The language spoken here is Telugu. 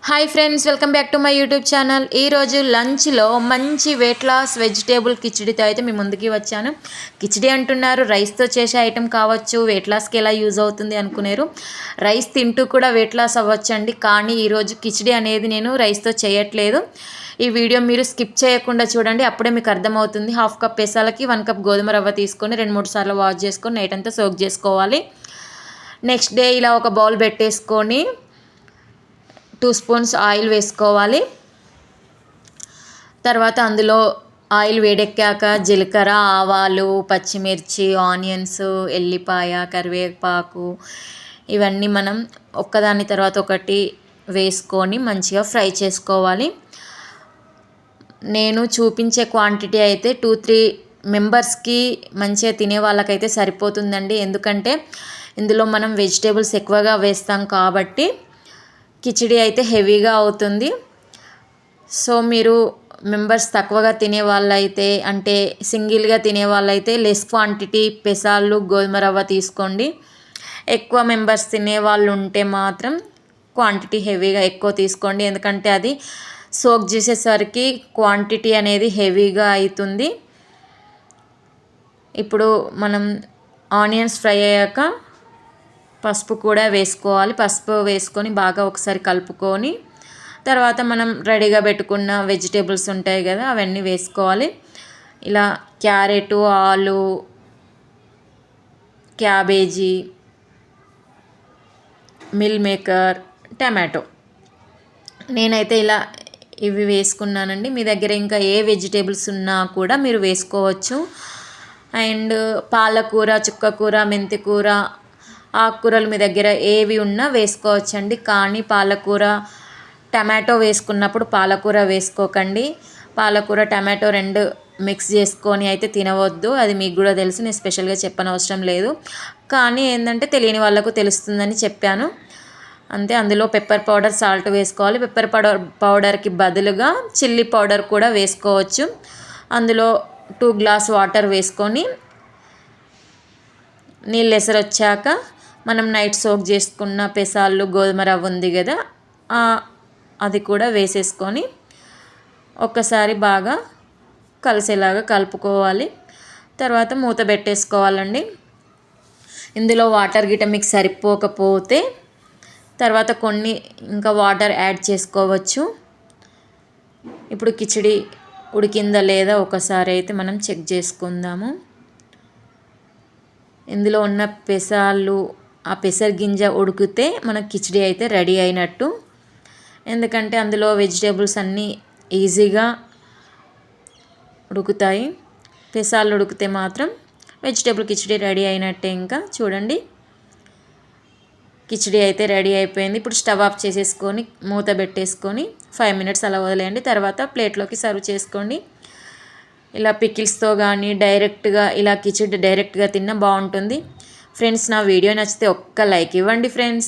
Hi friends, welcome back to my YouTube channel. ఈరోజు లంచ్లో మంచి వెయిట్ లాస్ వెజిటేబుల్ కిచిడితో అయితే మీ ముందుకి వచ్చాను. కిచిడి అంటున్నారు, రైస్తో చేసే ఐటెం కావచ్చు, వెయిట్ లాస్కి ఎలా యూజ్ అవుతుంది అనుకునేరు. రైస్ తింటూ కూడా వెయిట్ లాస్ అవ్వచ్చండి. కానీ ఈరోజు కిచిడి అనేది నేను రైస్తో చేయట్లేదు. ఈ వీడియో మీరు స్కిప్ చేయకుండా చూడండి, అప్పుడే మీకు అర్థమవుతుంది. 1/2 కప్ పెసాలకి 1 కప్ గోధుమ రవ్వ తీసుకొని 2-3 సార్లు వాష్ చేసుకొని నైట్ అంతా సోక్ చేసుకోవాలి. నెక్స్ట్ డే ఇలా ఒక బౌల్ పెట్టేసుకొని 2 స్పూన్స్ ఆయిల్ వేసుకోవాలి. తర్వాత అందులో ఆయిల్ వేడెక్కాక జీలకర్ర, ఆవాలు, పచ్చిమిర్చి, ఆనియన్స్, ఎల్లిపాయ, కరివేపాకు ఇవన్నీ మనం ఒక్కదాని తర్వాత ఒకటి వేసుకొని మంచిగా ఫ్రై చేసుకోవాలి. నేను చూపించే క్వాంటిటీ అయితే 2-3 మెంబర్స్కి మంచిగా తినే వాళ్ళకైతే సరిపోతుందండి. ఎందుకంటే ఇందులో మనం వెజిటేబుల్స్ ఎక్కువగా వేస్తాం కాబట్టి కిచిడి అయితే హెవీగా అవుతుంది. సో మీరు మెంబర్స్ తక్కువగా తినే వాళ్ళైతే, అంటే సింగిల్గా తినే వాళ్ళైతే లెస్ క్వాంటిటీ పెసాలు గోధుమ రవ్వ తీసుకోండి. ఎక్కువ మెంబర్స్ తినే వాళ్ళు ఉంటే మాత్రం క్వాంటిటీ హెవీగా ఎక్కువ తీసుకోండి. ఎందుకంటే అది సోక్ చేసేసరికి క్వాంటిటీ అనేది హెవీగా అవుతుంది. ఇప్పుడు మనం ఆనియన్స్ ఫ్రై అయ్యాక పసుపు కూడా వేసుకోవాలి. పసుపు వేసుకొని బాగా ఒకసారి కలుపుకొని తర్వాత మనం రెడీగా పెట్టుకున్న వెజిటేబుల్స్ ఉంటాయి కదా, అవన్నీ వేసుకోవాలి. ఇలా క్యారెట్, ఆలు, క్యాబేజీ, మిల్ మేకర్, టమాటో నేనైతే ఇలా ఇవి వేసుకున్నానండి. మీ దగ్గర ఇంకా ఏ వెజిటేబుల్స్ ఉన్నా కూడా మీరు వేసుకోవచ్చు. అండ్ పాలకూర, చుక్కకూర, మెంతికూర, ఆకుకూరలు మీ దగ్గర ఏవి ఉన్నా వేసుకోవచ్చండి. కానీ పాలకూర, టమాటో వేసుకున్నప్పుడు పాలకూర వేసుకోకండి. పాలకూర, టమాటో 2 మిక్స్ చేసుకొని అయితే తినవద్దు. అది మీకు కూడా తెలుసు, నేను స్పెషల్గా చెప్పనవసరం లేదు. కానీ ఏంటంటే తెలియని వాళ్ళకు తెలుస్తుందని చెప్పాను అంతే. అందులో పెప్పర్ పౌడర్, సాల్ట్ వేసుకోవాలి. పెప్పర్ పౌడర్కి బదులుగా చిల్లీ పౌడర్ కూడా వేసుకోవచ్చు. అందులో 2 గ్లాస్ వాటర్ వేసుకొని నీళ్ళు ఎసరు వచ్చాక మనం నైట్ సోక్ చేసుకున్న పెసాలు గోధుమ రవ్వ ఉంది కదా, అది కూడా వేసేసుకొని ఒక్కసారి బాగా కలిసేలాగా కలుపుకోవాలి. తర్వాత మూత పెట్టేసుకోవాలండి. ఇందులో వాటర్ గిట్ట మీకు సరిపోకపోతే తర్వాత కొన్ని ఇంకా వాటర్ యాడ్ చేసుకోవచ్చు. ఇప్పుడు కిచిడి ఉడికిందా లేదా ఒకసారి అయితే మనం చెక్ చేసుకుందాము. ఇందులో ఉన్న పెసాలు, ఆ పెసర గింజ ఉడికితే మనకు కిచిడి అయితే రెడీ అయినట్టు. ఎందుకంటే అందులో వెజిటేబుల్స్ అన్నీ ఈజీగా ఉడుకుతాయి. పెసాలు ఉడికితే మాత్రం వెజిటేబుల్ కిచిడి రెడీ అయినట్టే. ఇంకా చూడండి, కిచిడి అయితే రెడీ అయిపోయింది. ఇప్పుడు స్టవ్ ఆఫ్ చేసేసుకొని మూత పెట్టేసుకొని 5 మినిట్స్ అలా వదిలేయండి. తర్వాత ప్లేట్లోకి సర్వ్ చేసుకోండి. ఇలా పికిల్స్తో కానీ డైరెక్ట్గా ఇలా కిచిడి డైరెక్ట్గా తిన్నా బాగుంటుంది. ఫ్రెండ్స్, నా వీడియో నచ్చితే ఒక్క లైక్ ఇవ్వండి ఫ్రెండ్స్.